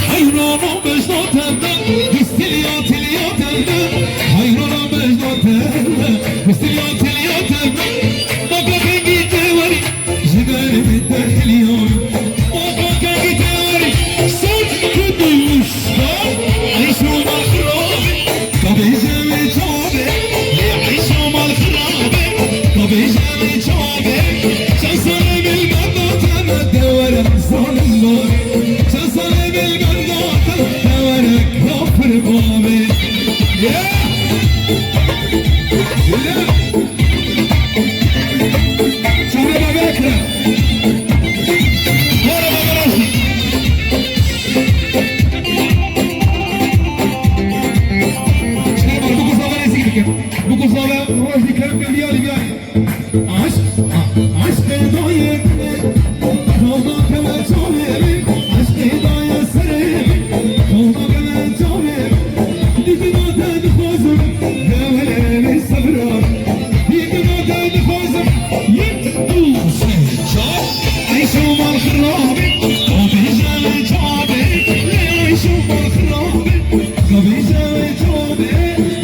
حيرانم بجناتنا بستلياتنا حيرانم بجناتنا بستلياتنا ما كان جيتوري جبال بالداخليون ما كان جيتوري صوت كدوش عيشوا مع خرابي طبي جامي توبي عيشوا مع الخرابي طبي جامي توبي شنصلي بالقناة مدورة صالح شنصلي بالقناة مدورة كفر بابي شهر بكرة بقول صابر روحي كلام قليالي قاعد عشق ضايق والله كمان صابر عشق ضايق سريع والله كمان صابر ديك ما تدخوزم يا ولا الصبر ديك ما تدخوزم يتدوس عيشوا مع الخرابي وبيجا جابي عيشوا مع الخرابي وبيجا جابي